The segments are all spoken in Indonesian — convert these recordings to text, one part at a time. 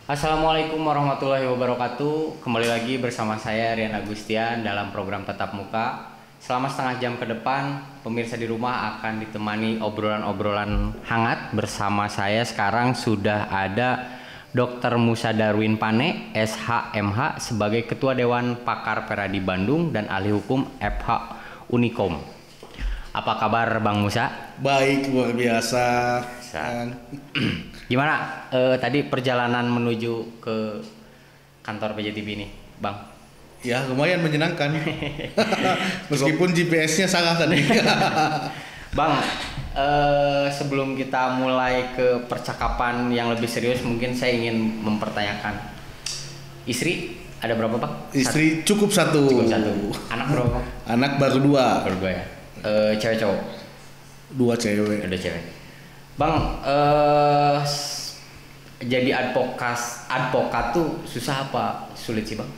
Assalamualaikum warahmatullahi wabarakatuh. Kembali lagi bersama saya Rian Agustian dalam program Tatap Muka. Selama setengah jam ke depan, pemirsa di rumah akan ditemani obrolan-obrolan hangat. Bersama saya sekarang sudah ada Dr. Musa Darwin Pane, SHMH sebagai Ketua Dewan Pakar Peradi Bandung dan Ahli Hukum FH Unikom. Apa kabar Bang Musa? Baik, luar biasa. Gimana tadi perjalanan menuju ke kantor PJTV ini, Bang? Ya, lumayan menyenangkan. Meskipun GPS-nya salah tadi. Bang, sebelum kita mulai ke percakapan yang lebih serius, mungkin saya ingin mempertanyakan. Istri ada berapa, Bang? Istri cukup satu. Cukup satu. Anak berapa, Bang? Anak baru dua. Baru dua ya. Cewek cowok? Dua cewek. Ada cewek. Bang, jadi advokat tuh susah apa sulit sih, Bang?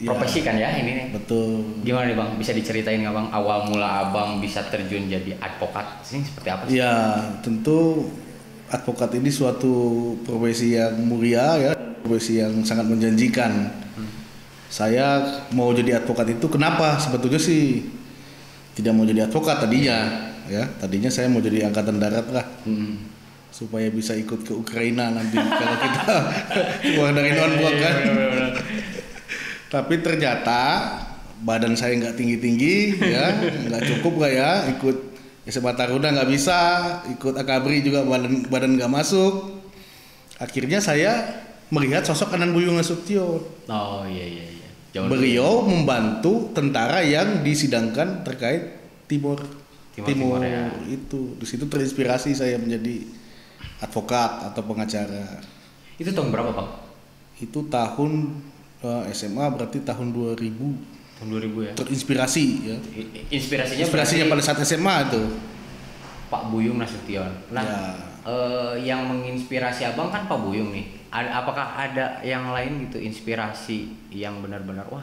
Profesi kan ya ini nih. Betul. Gimana nih, Bang? Bisa diceritain nggak, Bang? Awal mula Abang bisa terjun jadi advokat ini seperti apa sih? Ya, tentu advokat ini suatu profesi yang mulia ya, profesi yang sangat menjanjikan. Saya mau jadi advokat itu kenapa? Sebetulnya sih tidak mau jadi advokat tadinya. Ya, tadinya saya mau jadi angkatan darat lah, supaya bisa ikut ke Ukraina nanti kalau kita keluar dari non-blok kan. Tapi ternyata badan saya nggak tinggi-tinggi, ya, nggak cukup lah ya, ikut SMA Taruna nggak bisa, ikut Akabri juga badan nggak masuk. Akhirnya saya melihat sosok Anand Buyung Nasution. Oh iya. Beliau membantu tentara yang disidangkan terkait Timur ya. Itu di situ terinspirasi saya menjadi advokat atau pengacara. Itu tahun berapa, Bang? Itu tahun SMA berarti tahun 2000. Tahun 2000 ya. Terinspirasi ya. Inspirasinya pada saat SMA itu Pak Buyung Nasution. Nah, ya. Yang menginspirasi Abang kan Pak Buyung nih. Apakah ada yang lain gitu inspirasi yang benar-benar wah,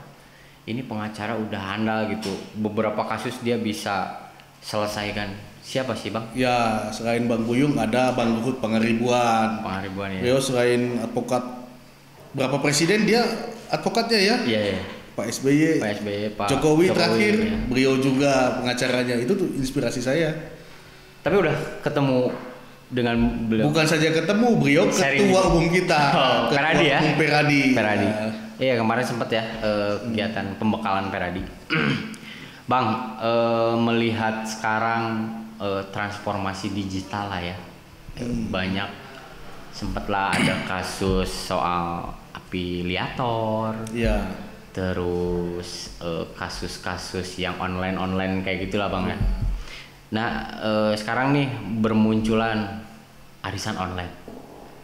ini pengacara udah handal gitu. Beberapa kasus dia bisa selesaikan. Siapa sih, Bang? Ya, selain Bang Buyung ada Bang Luhut Pangaribuan ya. Beliau selain advokat berapa presiden dia advokatnya ya? Iya. Pak SBY, Pak Jokowi terakhir, ya. Beliau juga pengacaranya. Itu tuh inspirasi saya. Tapi udah ketemu dengan beliau? Bukan saja ketemu, beliau ketua umum kita. Peradi ya? Peradi. Iya, kemarin sempat ya kegiatan pembekalan Peradi. Bang, melihat sekarang transformasi digital lah ya, banyak sempatlah ada kasus soal afiliator, ya. Terus kasus-kasus yang online kayak gitulah, Bang ya. Nah, sekarang nih bermunculan arisan online.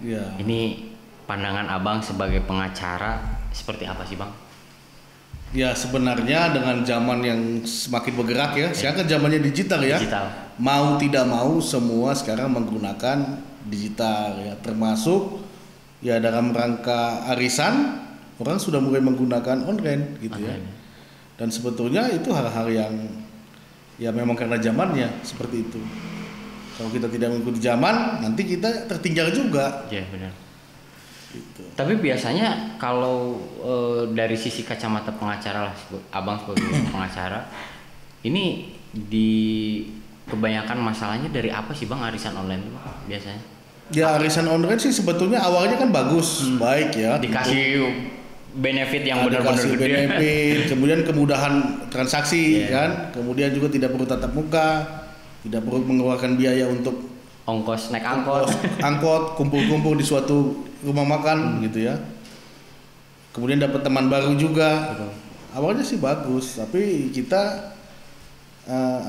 Ya. Ini pandangan Abang sebagai pengacara seperti apa sih, Bang? Ya, sebenarnya dengan zaman yang semakin bergerak ya, sekarang kan zamannya digital ya. Mau tidak mau semua sekarang menggunakan digital ya, termasuk ya dalam rangka arisan orang sudah mulai menggunakan online gitu ya. Dan sebetulnya itu hal-hal yang ya memang karena zamannya seperti itu. Kalau kita tidak mengikuti zaman, nanti kita tertinggal juga. Iya, benar. Gitu. Tapi biasanya kalau dari sisi kacamata pengacara lah, Abang sebagai pengacara, ini kebanyakan masalahnya dari apa sih, Bang, arisan online itu biasanya? Ya, arisan online sih sebetulnya awalnya kan bagus, baik ya. Dikasih benefit yang benar-benar gede. Benefit, kemudian kemudahan transaksi kan, kemudian juga tidak perlu tatap muka, tidak perlu mengeluarkan biaya untuk ongkos naik angkot, kumpul-kumpul di suatu rumah makan gitu ya. Kemudian dapat teman baru juga. Betul. Awalnya sih bagus, tapi kita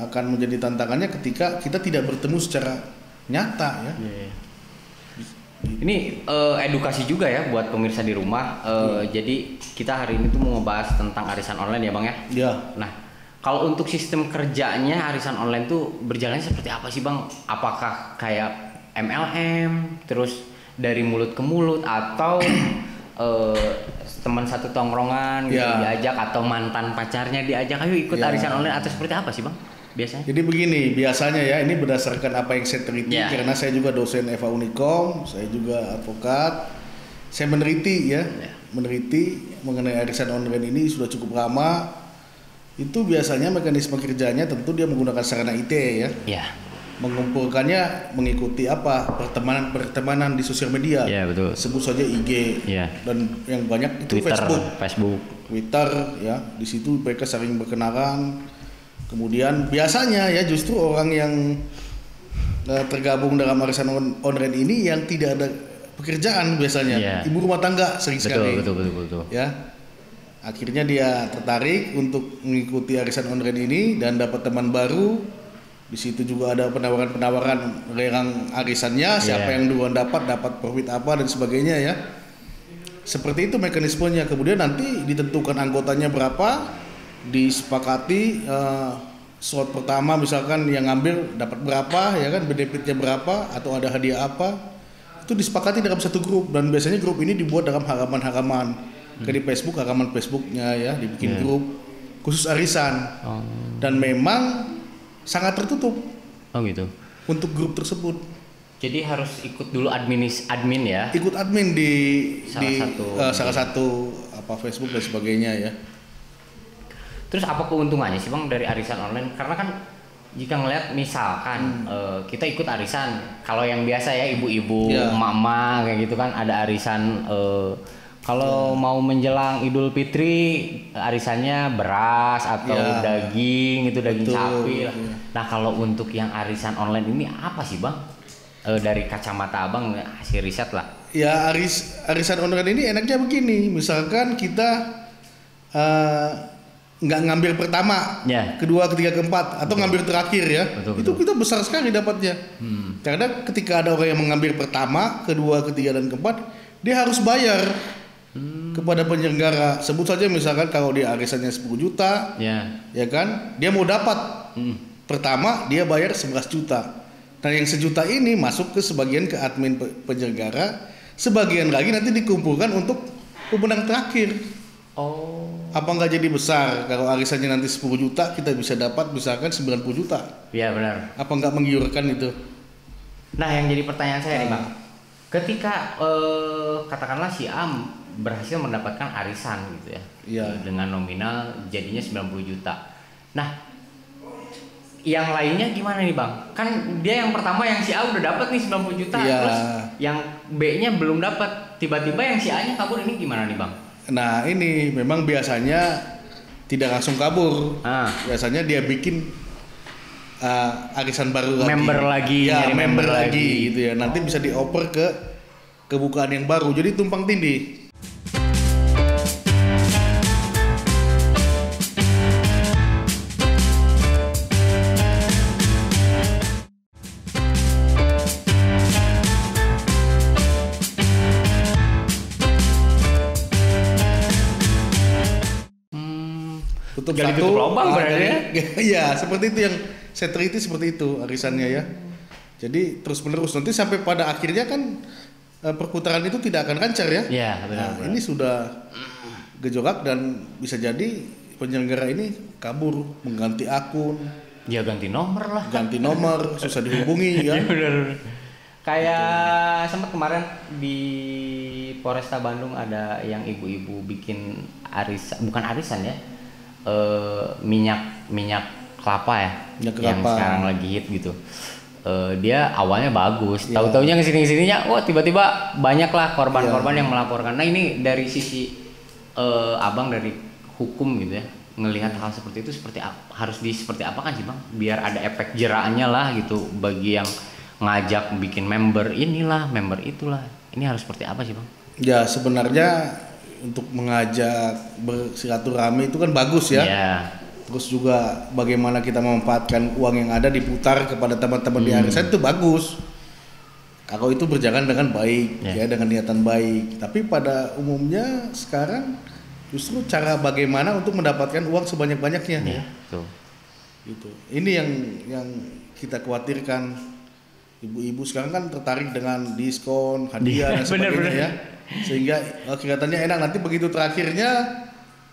akan menjadi tantangannya ketika kita tidak bertemu secara nyata ya. Ini edukasi juga ya buat pemirsa di rumah. Jadi kita hari ini tuh mau ngebahas tentang arisan online ya, Bang ya. Iya. Nah, kalau untuk sistem kerjanya arisan online tuh berjalannya seperti apa sih, Bang? Apakah kayak MLM terus dari mulut ke mulut atau teman satu tongkrongan gitu diajak atau mantan pacarnya diajak ayo ikut arisan online atau seperti apa sih, Bang? biasanya? Jadi begini, biasanya ya ini berdasarkan apa yang saya teliti karena saya juga dosen FH Unikom, saya juga advokat. Saya meneliti meneliti mengenai arisan online ini sudah cukup lama. Itu biasanya mekanisme kerjanya tentu dia menggunakan sarana IT ya. Mengumpulkannya mengikuti pertemanan di sosial media. Betul. Sebut saja IG dan yang banyak itu Twitter, Facebook, Twitter ya. Di situ mereka saling berkenalan. Kemudian biasanya ya justru orang yang tergabung dalam arisan online ini yang tidak ada pekerjaan biasanya, ibu rumah tangga sering sekali. Betul. Ya. Akhirnya dia tertarik untuk mengikuti arisan online ini dan dapat teman baru. Di situ juga ada penawaran-penawaran lelang arisannya, siapa yang duluan dapat profit apa dan sebagainya ya. Seperti itu mekanismenya. Kemudian nanti ditentukan anggotanya berapa, disepakati slot pertama misalkan yang ngambil dapat berapa ya kan, benefitnya berapa atau ada hadiah apa. Itu disepakati dalam satu grup dan biasanya grup ini dibuat dalam halaman-halaman. Di Facebook, halaman Facebooknya ya dibikin grup khusus arisan dan memang sangat tertutup gitu untuk grup tersebut. Jadi harus ikut dulu admin ya. Ikut admin di salah satu Facebook dan sebagainya ya. Terus apa keuntungannya sih Bang dari arisan online? Karena kan jika ngelihat misalkan kita ikut arisan, kalau yang biasa ya ibu-ibu, mama kayak gitu kan ada arisan. Kalau mau menjelang Idul Fitri arisannya beras atau daging sapi lah. Nah kalau untuk yang arisan online ini apa sih Bang? Dari kacamata Abang hasil riset lah. Ya arisan online ini enaknya begini, misalkan kita nggak ngambil pertama, kedua, ketiga, keempat atau ngambil terakhir ya. Itu kita besar sekali dapatnya. Karena ketika ada orang yang mengambil pertama, kedua, ketiga dan keempat, dia harus bayar. Kepada penyelenggara. Sebut saja misalkan kalau dia arisannya 10 juta ya kan, dia mau dapat pertama dia bayar 11 juta. Nah yang sejuta ini masuk ke sebagian ke admin penyelenggara, sebagian lagi nanti dikumpulkan untuk pemenang terakhir. Apa nggak jadi besar kalau arisannya nanti 10 juta kita bisa dapat misalkan 90 juta. Iya benar. Apa nggak menggiurkan itu? Nah yang jadi pertanyaan saya nih Bang, ketika katakanlah si Am berhasil mendapatkan arisan gitu ya, dengan nominal jadinya 90 juta. Nah, yang lainnya gimana nih Bang? Kan dia yang pertama yang si A udah dapat nih 90 juta, terus yang B-nya belum dapat. Tiba-tiba yang si A-nya kabur, ini gimana nih Bang? Nah, ini memang biasanya tidak langsung kabur. Biasanya dia bikin arisan baru lagi. Member lagi gitu ya. Nanti bisa dioper ke kebukaan yang baru. Jadi tumpang tindih. Tutup satu, lubang berarti ya? Iya, seperti itu yang saya teliti, seperti itu arisannya ya. Jadi terus menerus nanti sampai pada akhirnya kan perputaran itu tidak akan lancar ya. Iya, benar. Ini sudah gejolak dan bisa jadi penyelenggara ini kabur, mengganti akun. Ya ganti nomor lah. Ganti nomor, susah dihubungi ya. Benar. Kayak sempat kemarin di Polresta Bandung ada yang ibu-ibu bikin bukan arisan ya. Minyak kelapa ya, yang sekarang lagi hit gitu. Dia awalnya bagus, tahu-taunya kesini-kesininya, tiba-tiba banyak lah korban-korban yang melaporkan. Nah ini dari sisi Abang dari hukum gitu ya, ngelihat hal seperti itu seperti apa kan sih Bang? Biar ada efek jeraknya lah gitu bagi yang ngajak bikin member inilah, member itulah. Ini harus seperti apa sih Bang? Ya sebenarnya untuk mengajak bersilaturahmi itu kan bagus ya. Terus juga bagaimana kita memanfaatkan uang yang ada diputar kepada teman-teman di arisan itu bagus. Kalau itu berjalan dengan baik ya, dengan niatan baik. Tapi pada umumnya sekarang justru cara bagaimana untuk mendapatkan uang sebanyak-banyaknya. Gitu. Ini yang kita khawatirkan. Ibu-ibu sekarang kan tertarik dengan diskon, hadiah dan sebagainya ya. Sehingga kelihatannya enak, nanti begitu terakhirnya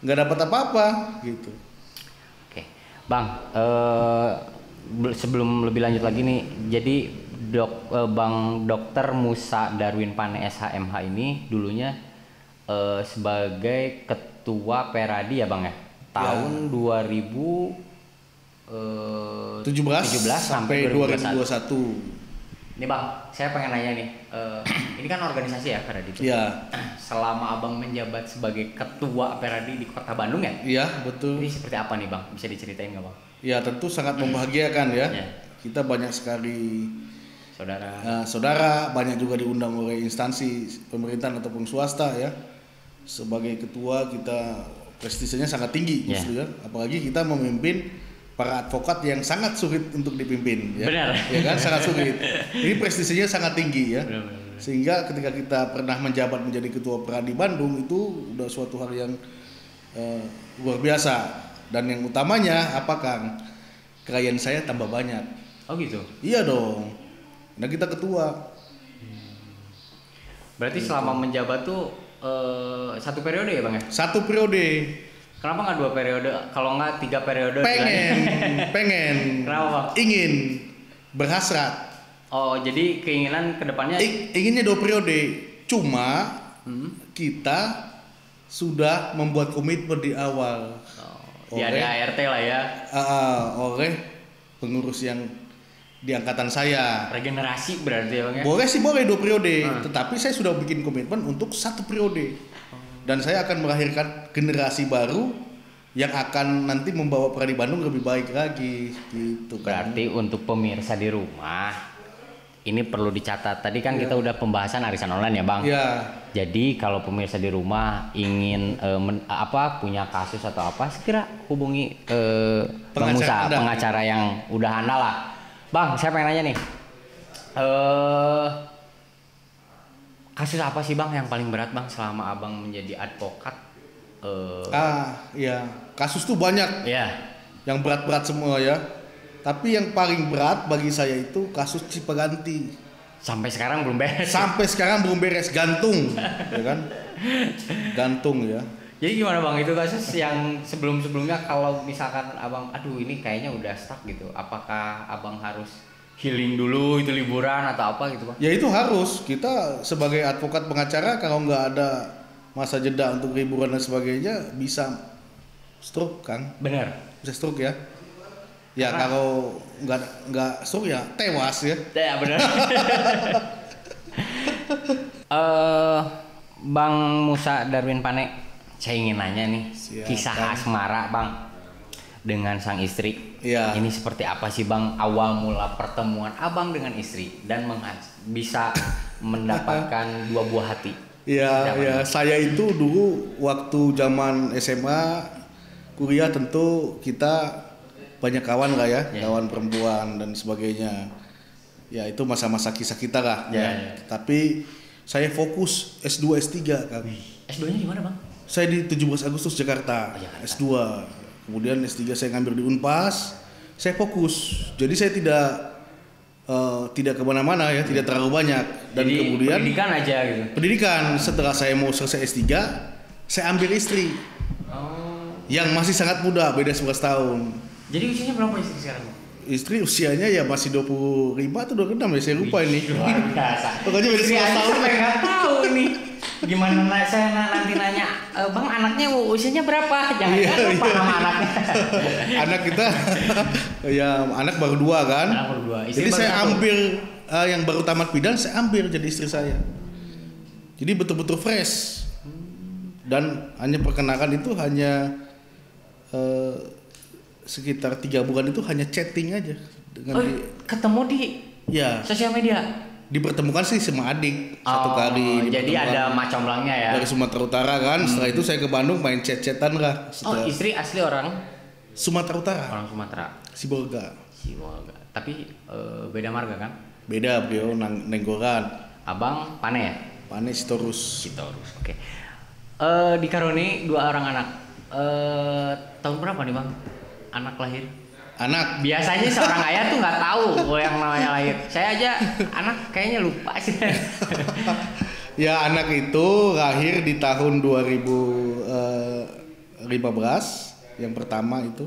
nggak dapat apa-apa gitu. Oke, Bang, sebelum lebih lanjut lagi nih, jadi Bang Dokter Musa Darwin Pane SHMH ini dulunya sebagai ketua Peradi ya Bang ya? Tahun 17 sampai 2021. Ini Bang, saya pengen nanya nih, ini kan organisasi ya Peradi itu? Iya. Selama Abang menjabat sebagai ketua Peradi di Kota Bandung ya? Iya, betul. Ini seperti apa nih Bang? Bisa diceritain nggak Bang? Ya tentu sangat membahagiakan ya. Kita banyak sekali saudara, banyak juga diundang oleh instansi pemerintahan ataupun swasta ya. Sebagai ketua kita prestisinya sangat tinggi justru ya. Apalagi kita memimpin para advokat yang sangat sulit untuk dipimpin ya. Benar. Ya kan, sangat sulit. Ini prestisinya sangat tinggi ya. Benar. Sehingga ketika kita pernah menjabat menjadi ketua Peradi Bandung itu udah suatu hal yang luar biasa. Dan yang utamanya apa Kang? Klien saya tambah banyak. Oh gitu? Iya dong. Nah kita ketua. Berarti selama menjabat tuh 1 periode ya Bang ya? 1 periode. Kenapa nggak 2 periode? Kalau nggak 3 periode? Pengen. Kenapa Bang? Ingin, berhasrat. Oh jadi keinginan kedepannya? Inginnya 2 periode. Cuma kita sudah membuat komitmen di awal. Ada ART lah ya. Oleh pengurus yang di angkatan saya. Regenerasi berarti ya Bang ya? Boleh 2 periode. Tetapi saya sudah bikin komitmen untuk 1 periode. Dan saya akan melahirkan generasi baru yang akan nanti membawa Peradi Bandung lebih baik lagi gitu kan. Berarti untuk pemirsa di rumah ini perlu dicatat. Tadi kan kita udah pembahasan arisan online ya Bang. Iya. Jadi kalau pemirsa di rumah ingin punya kasus atau apa, segera hubungi Bang Musa, pengacara yang udah handal lah. Bang, saya pengen nanya nih. Kasus apa sih Bang yang paling berat Bang selama Abang menjadi advokat? Iya. Kasus tuh banyak. Iya. Yang berat-berat semua ya. Tapi yang paling berat bagi saya itu kasus Cipaganti. Sampai sekarang belum beres. Gantung, ya kan? Gantung ya. Jadi gimana Bang itu kasus yang sebelumnya kalau misalkan Abang, aduh ini kayaknya udah stuck gitu. Apakah Abang harus healing dulu, itu liburan atau apa gitu Bang? Ya itu harus. Kita sebagai advokat pengacara kalau nggak ada masa jeda untuk liburan dan sebagainya bisa stroke kan? Bener. Bisa stroke ya. Ya kalau nggak stroke ya tewas ya. Ya bener. Bang Musa Darwin Pane, saya ingin nanya nih. Kisah asmara Bang dengan sang istri. Iya. Ini seperti apa sih Bang awal mula pertemuan Abang dengan istri dan bisa mendapatkan 2 buah hati? Iya. Saya itu dulu waktu zaman SMA, kuliah tentu kita banyak kawan lah ya, kawan perempuan dan sebagainya. Ya itu masa-masa kisah kita lah. Ya. Tapi saya fokus S2 S3 kan. S2-nya di mana Bang? Saya di 17 Agustus Jakarta. S2. Kemudian S3 saya ngambil di Unpas, saya fokus. Jadi saya tidak kemana-mana ya, tidak terlalu banyak. Dan jadi, kemudian pendidikan aja gitu. Pendidikan. Setelah saya mau selesai S3, saya ambil istri. Yang masih sangat muda, beda 11 tahun. Jadi usianya berapa istri sekarang? Istri usianya ya masih 25 atau 26 ya, saya lupa ini. Luar biasa. Pokoknya beda 11 tahun. Saya nggak tahu ini. Gimana saya nanti nanya, Bang anaknya usianya berapa? Jangan lupa nama anaknya. Anak kita, ya anak baru 2 kan. Anak baru 2. Jadi saya ambil yang baru tamat bidan, saya ambil jadi istri saya. Jadi betul-betul fresh. Dan hanya perkenalan itu hanya sekitar 3 bulan itu hanya chatting aja. Ketemu di sosial media? Dipertemukan sih sama adik 1 kali. Jadi ada macomblangnya ya? Dari Sumatera Utara kan. Setelah itu saya ke Bandung main chat-chatan lah. Istri asli orang? Sumatera Utara. Orang Sumatera? Sibolga. Tapi beda marga kan? Beda, beliau Nenggolan. Abang Pane ya? Pane Sitorus. Oke. Dikaruniai 2 orang anak. Tahun berapa nih Bang anak lahir? Anak. Biasanya seorang ayah tuh nggak tahu yang namanya lahir. Saya aja anak kayaknya lupa sih. Ya anak itu lahir di tahun 2015 yang pertama itu.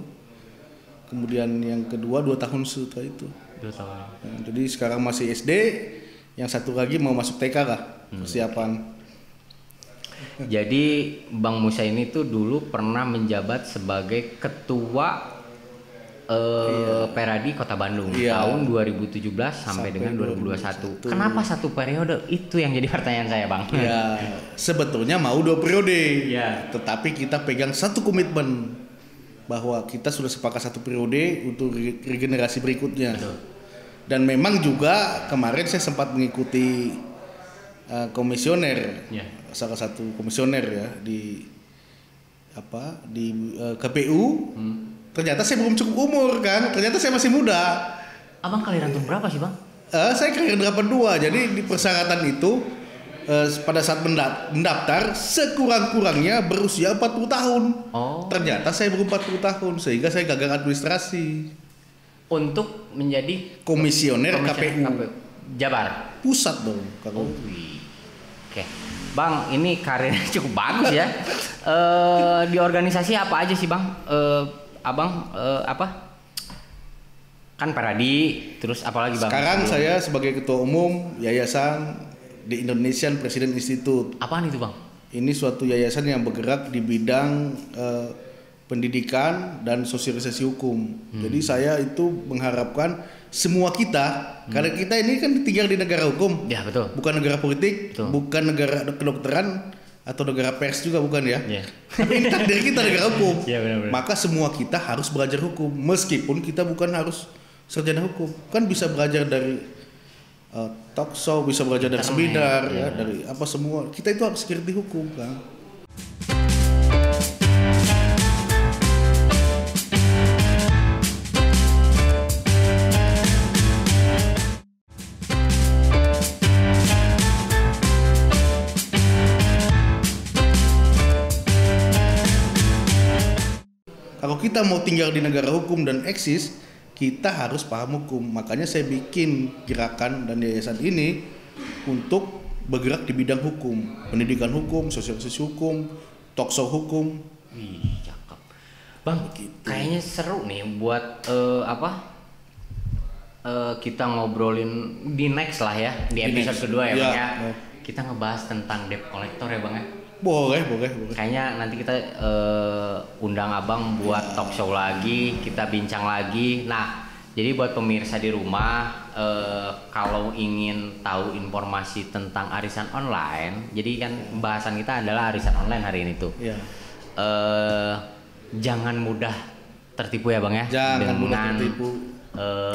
kemudian yang kedua 2 tahun setelah itu. 2 tahun. Nah, jadi sekarang masih SD, yang satu lagi mau masuk TK lah persiapan. Jadi Bang Musa ini tuh dulu pernah menjabat sebagai ketua Peradi Kota Bandung tahun 2017 sampai dengan 2021. Kenapa satu periode? Itu yang jadi pertanyaan saya, Bang. Ya, sebetulnya mau 2 periode. Ya. Tetapi kita pegang satu komitmen bahwa kita sudah sepakat 1 periode untuk regenerasi berikutnya. Betul. Dan memang juga kemarin saya sempat mengikuti komisioner, salah satu komisioner ya di KPU. Ternyata saya belum cukup umur kan, ternyata saya masih muda. Abang kelahiran tahun berapa sih, Bang? Saya kelahiran 82, jadi di persyaratan itu pada saat mendaftar sekurang-kurangnya berusia 40 tahun. Ternyata saya belum 40 tahun sehingga saya gagal administrasi. Untuk menjadi komisioner KPU. Jabar. Pusat dong. Oke. Bang, ini karirnya cukup bagus ya. Di organisasi apa aja sih, Bang? Abang kan Peradi, terus apalagi, Bang? Sekarang saya sebagai ketua umum yayasan di Indonesian President Institute. Apaan itu, Bang? Ini suatu yayasan yang bergerak di bidang pendidikan dan sosialisasi hukum. Jadi saya itu mengharapkan semua kita, karena kita ini kan tinggal di negara hukum. Ya, betul. Bukan negara politik, bukan negara kedokteran atau negara pers juga bukan ya. Tapi ini takdir kita negara hukum. Benar-benar. Maka semua kita harus belajar hukum meskipun kita bukan harus sarjana hukum. Kan bisa belajar dari talk show, bisa belajar dari seminar ya, dari apa semua. Kita itu harus ngerti hukum, kan. Kalau kita mau tinggal di negara hukum dan eksis, kita harus paham hukum. Makanya saya bikin gerakan dan yayasan ini untuk bergerak di bidang hukum, pendidikan hukum, sosialisasi hukum, talk show hukum. Wih, cakep. Bang, kayaknya seru nih buat kita ngobrolin di next lah ya, di episode kedua ya, Bang ya. Kita ngebahas tentang debt collector ya, Bang ya. Boleh. Kayaknya nanti kita undang Abang buat talk show lagi, kita bincang lagi. Nah, jadi buat pemirsa di rumah, kalau ingin tahu informasi tentang arisan online, jadi kan pembahasan kita adalah arisan online hari ini tuh. Jangan mudah tertipu ya, Bang ya. Jangan mudah tertipu.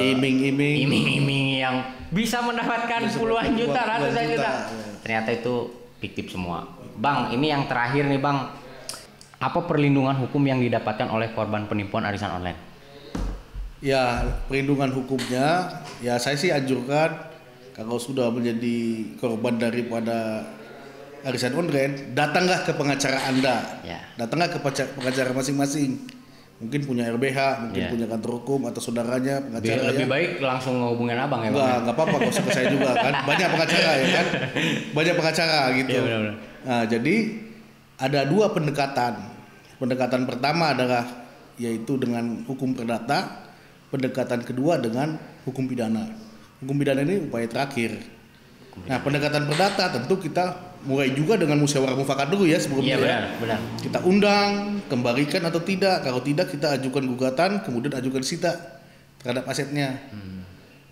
Iming-iming yang bisa mendapatkan puluhan juta, ratusan juta. Ternyata itu fiktif semua. Bang, ini yang terakhir nih, Bang. Apa perlindungan hukum yang didapatkan oleh korban penipuan arisan online? Ya, perlindungan hukumnya, ya saya sih anjurkan kalau sudah menjadi korban daripada arisan online, datanglah ke pengacara Anda. Datanglah ke pengacara masing-masing. Mungkin punya RBH, mungkin punya kantor hukum atau saudaranya pengacara. Lebih baik langsung ngehubungin Abang ya, Bang? Enggak apa-apa, kalau saya juga kan. Banyak pengacara ya kan. Banyak pengacara gitu. Iya, benar-benar. Nah, jadi ada 2 pendekatan. Pendekatan pertama adalah yaitu dengan hukum perdata. Pendekatan kedua dengan hukum pidana. Hukum pidana ini upaya terakhir. Nah, pendekatan perdata tentu kita mulai juga dengan musyawarah mufakat dulu ya sebelumnya. Iya, benar. Kita undang, kembalikan atau tidak. Kalau tidak, kita ajukan gugatan, kemudian ajukan sita terhadap asetnya.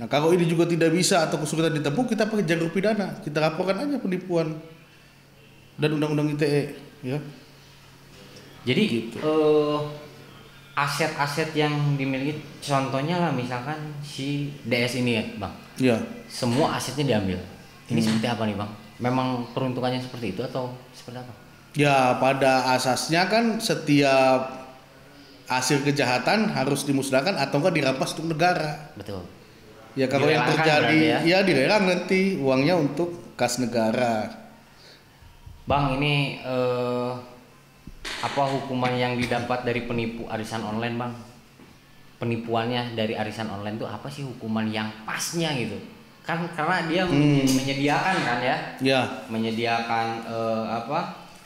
Nah, kalau ini juga tidak bisa atau kesulitan ditempuh, kita pakai jalur pidana. Kita laporkan aja penipuan dan undang-undang ITE, ya. Jadi gitu. Aset-aset yang dimiliki, contohnya lah misalkan si DS ini ya, Bang. Iya. Semua asetnya diambil. Ini seperti apa nih, Bang? Memang peruntukannya seperti itu atau seperti apa? Ya, pada asasnya kan setiap hasil kejahatan harus dimusnahkan atau enggak dirampas untuk negara. Betul. Ya, kalau yang terjadi ya dilelang nanti uangnya untuk kas negara. Bang, ini apa hukuman yang didapat dari penipu arisan online, Bang? Penipuannya dari arisan online itu apa sih hukuman yang pasnya gitu? Kan karena dia menyediakan kan ya, menyediakan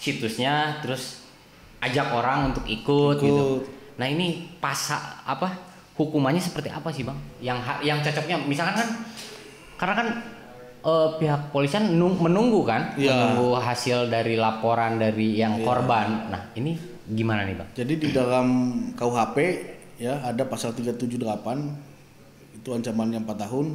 situsnya, terus ajak orang untuk ikut gitu. Nah, ini hukumannya seperti apa sih Bang? Yang cocoknya misalkan kan karena kan pihak polisian menunggu kan, menunggu hasil dari laporan dari yang korban. Nah, ini gimana nih Bang? Jadi di dalam KUHP ya ada pasal 378 itu ancamannya 4 tahun.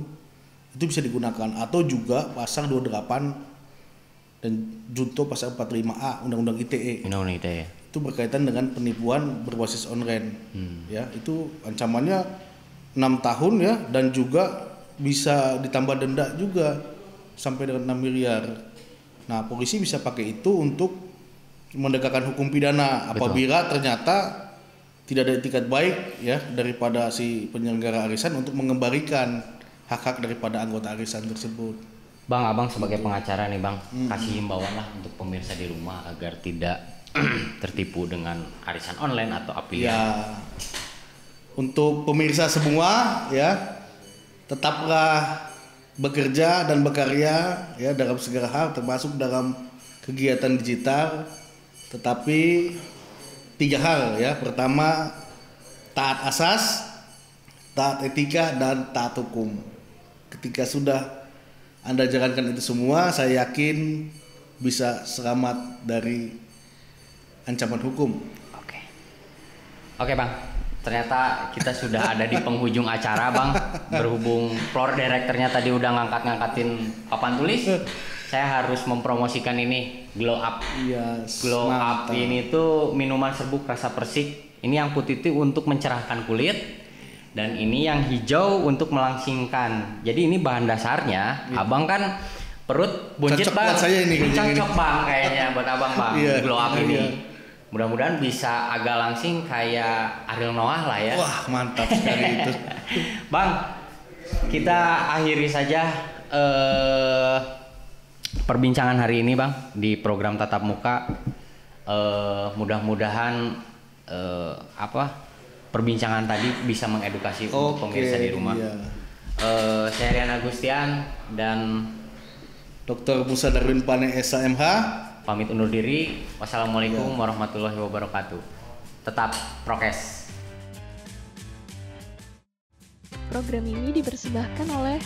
Itu bisa digunakan, atau juga pasal 28 dan junto pasal 45A Undang-Undang ITE. Undang-Undang ITE. Itu berkaitan dengan penipuan berbasis online. Ya, itu ancamannya 6 tahun ya, dan juga bisa ditambah denda juga sampai dengan 6 miliar. Nah, polisi bisa pakai itu untuk menegakkan hukum pidana apabila ternyata tidak ada etikat baik ya daripada si penyelenggara arisan untuk mengembalikan hak-hak daripada anggota arisan tersebut. Bang, abang sebagai pengacara nih Bang, kasih himbauan lah untuk pemirsa di rumah agar tidak tertipu dengan arisan online atau afiliasi. Ya, untuk pemirsa semua ya, tetaplah bekerja dan berkarya ya dalam segala hal, termasuk dalam kegiatan digital. Tetapi 3 hal ya. Pertama, taat asas, taat etika, dan taat hukum. Ketika sudah Anda jalankan itu semua, saya yakin bisa selamat dari ancaman hukum. Oke Bang, ternyata kita sudah ada di penghujung acara Bang. Berhubung floor directornya tadi udah ngangkatin papan tulis, saya harus mempromosikan ini Glow Up. Glow Up ini tuh minuman serbuk rasa persik. Ini yang putih itu untuk mencerahkan kulit, dan ini yang hijau untuk melangsingkan. Jadi ini bahan dasarnya. Abang kan perut buncit Bang. Cocok Bang kayaknya buat abang Bang. Glow Up ini. Mudah-mudahan bisa agak langsing kayak Ariel Noah lah ya. Wah, mantap sekali itu. Bang, kita akhiri saja perbincangan hari ini Bang di program Tatap Muka. Mudah-mudahan perbincangan tadi bisa mengedukasi untuk pemirsa di rumah. Saya Rian Agustian dan Dr. Musa Darwin Pane SHMH pamit undur diri. Wassalamualaikum warahmatullahi wabarakatuh. Tetap prokes. Program ini dipersembahkan oleh